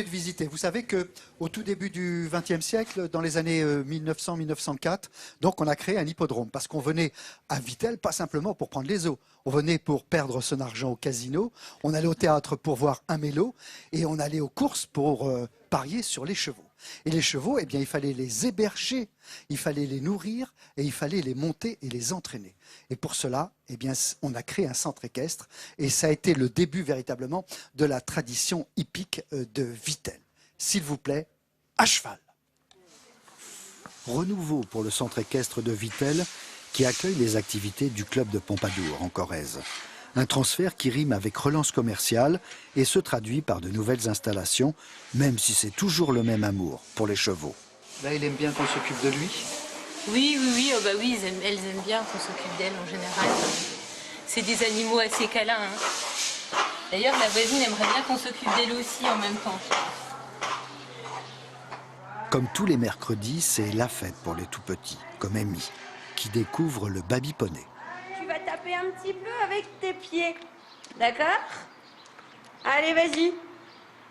de visiter. Vous savez que au tout début du XXe siècle, dans les années 1900-1904, donc on a créé un hippodrome parce qu'on venait à Vittel pas simplement pour prendre les eaux. On venait pour perdre son argent au casino, on allait au théâtre pour voir un mélo et on allait aux courses pour parier sur les chevaux. Et les chevaux, eh bien, il fallait les héberger, il fallait les nourrir et il fallait les monter et les entraîner. Et pour cela, eh bien, on a créé un centre équestre et ça a été le début véritablement de la tradition hippique de Vittel. S'il vous plaît, à cheval. Renouveau pour le centre équestre de Vittel qui accueille les activités du club de Pompadour en Corrèze. Un transfert qui rime avec relance commerciale et se traduit par de nouvelles installations, même si c'est toujours le même amour pour les chevaux. Là, il aime bien qu'on s'occupe de lui. Oui, oh bah oui, elles aiment bien qu'on s'occupe d'elles en général. C'est des animaux assez câlins. Hein. D'ailleurs, la voisine aimerait bien qu'on s'occupe d'elle aussi en même temps. Comme tous les mercredis, c'est la fête pour les tout-petits, comme Amy, qui découvre le baby poney. Tu vas taper un petit peu avec tes pieds, d'accord? Allez, vas-y.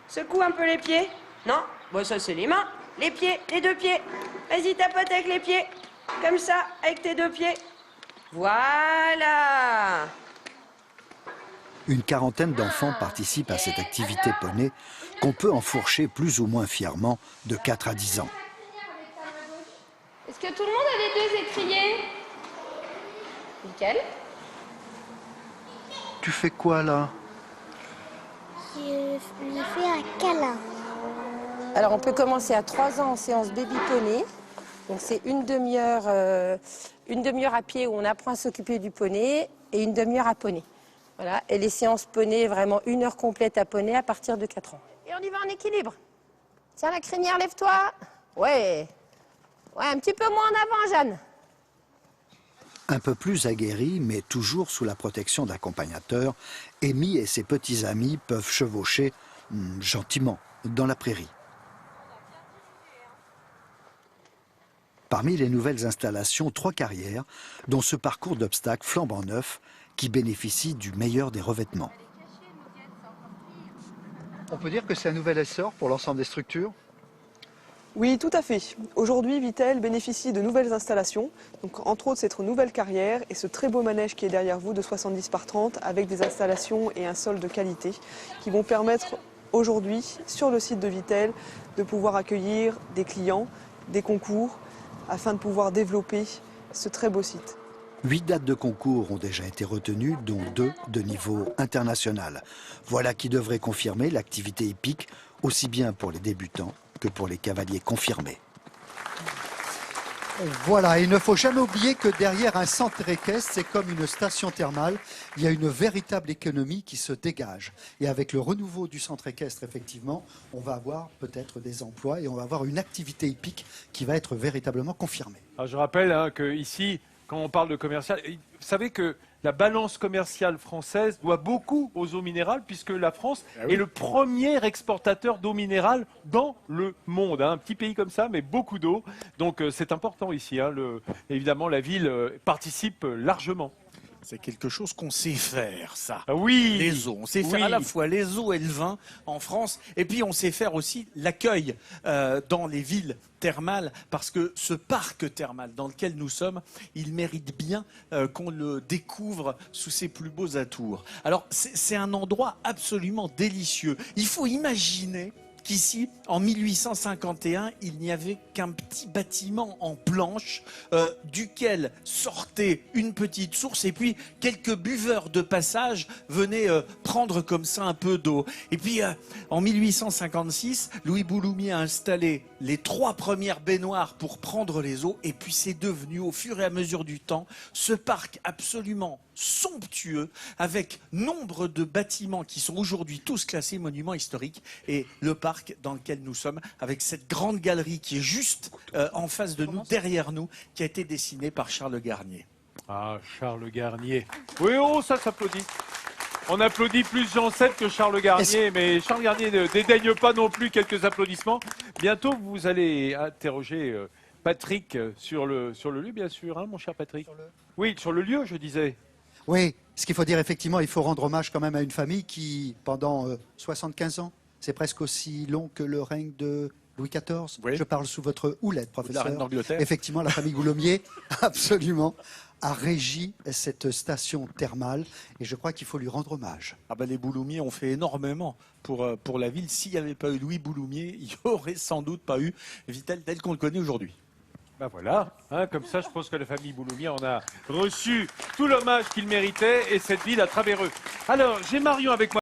Secoue un peu les pieds. Non, bon, ça c'est les mains. Les pieds, les deux pieds. Vas-y, tapote avec les pieds. Comme ça, avec tes deux pieds. Voilà. Une quarantaine d'enfants participent à cette activité poney qu'on peut enfourcher plus ou moins fièrement de 4 à 10 ans. Est-ce que tout le monde a les deux étriers? Nickel. Tu fais quoi là? Je fais un câlin. Alors on peut commencer à 3 ans en séance baby poney. Donc c'est une demi-heure à pied où on apprend à s'occuper du poney et une demi-heure à poney. Voilà. Et les séances poney, vraiment 1 heure complète à poney à partir de 4 ans. Et on y va en équilibre. Tiens la crinière, lève-toi. Ouais, un petit peu moins en avant, Jeanne. Un peu plus aguerri, mais toujours sous la protection d'accompagnateurs, Amy et ses petits amis peuvent chevaucher gentiment dans la prairie. Parmi les nouvelles installations, 3 carrières, dont ce parcours d'obstacles flambant neuf qui bénéficie du meilleur des revêtements. On peut dire que c'est un nouvel essor pour l'ensemble des structures? Oui, tout à fait. Aujourd'hui, Vittel bénéficie de nouvelles installations, donc entre autres cette nouvelle carrière et ce très beau manège qui est derrière vous de 70 par 30 avec des installations et un sol de qualité qui vont permettre aujourd'hui, sur le site de Vittel, de pouvoir accueillir des clients, des concours, afin de pouvoir développer ce très beau site. 8 dates de concours ont déjà été retenues, dont 2 de niveau international. Voilà qui devrait confirmer l'activité hippique, aussi bien pour les débutants que pour les cavaliers confirmés. Voilà, il ne faut jamais oublier que derrière un centre équestre, c'est comme une station thermale. Il y a une véritable économie qui se dégage. Et avec le renouveau du centre équestre, effectivement, on va avoir peut-être des emplois et on va avoir une activité hippique qui va être véritablement confirmée. Alors je rappelle qu'ici, quand on parle de commercial, vous savez que la balance commerciale française doit beaucoup aux eaux minérales, puisque la France est le premier exportateur d'eau minérale dans le monde. Un petit pays comme ça, mais beaucoup d'eau. Donc c'est important ici. Évidemment, la ville participe largement. C'est quelque chose qu'on sait faire, ça. Ah oui. Les eaux. On sait faire à la fois les eaux et le vin en France. Et puis, on sait faire aussi l'accueil dans les villes thermales. Parce que ce parc thermal dans lequel nous sommes, il mérite bien qu'on le découvre sous ses plus beaux atours. Alors, c'est un endroit absolument délicieux. Il faut imaginer qu'ici, en 1851, il n'y avait qu'un petit bâtiment en planche duquel sortait une petite source et puis quelques buveurs de passage venaient prendre comme ça un peu d'eau. Et puis, en 1856, Louis Bouloumier a installé les 3 premières baignoires pour prendre les eaux et puis c'est devenu, au fur et à mesure du temps, ce parc absolument somptueux avec nombre de bâtiments qui sont aujourd'hui tous classés monuments historiques et le parc dans lequel nous sommes avec cette grande galerie qui est juste en face de nous, derrière nous, qui a été dessinée par Charles Garnier. Ah, Charles Garnier. Oui, oh, ça s'applaudit. On applaudit plus Jean VII que Charles Garnier, mais Charles Garnier ne dédaigne pas non plus quelques applaudissements. Bientôt, vous allez interroger Patrick sur le lieu, bien sûr, hein, mon cher Patrick. Oui, sur le lieu, je disais. Oui, ce qu'il faut dire, effectivement, il faut rendre hommage quand même à une famille qui, pendant 75 ans, C'est presque aussi long que le règne de Louis XIV. Oui. Je parle sous votre houlette, La professeur. reine d'Angleterre. Effectivement, la famille Boulommier, absolument, a régi cette station thermale et je crois qu'il faut lui rendre hommage. Ah ben les Bouloumiers ont fait énormément pour la ville. S'il n'y avait pas eu Louis Bouloumier, il n'y aurait sans doute pas eu Vittel tel qu'on le connaît aujourd'hui. Ben voilà, hein, comme ça je pense que la famille Boulommier en a reçu tout l'hommage qu'il méritait et cette ville à travers eux. Alors, j'ai Marion avec moi.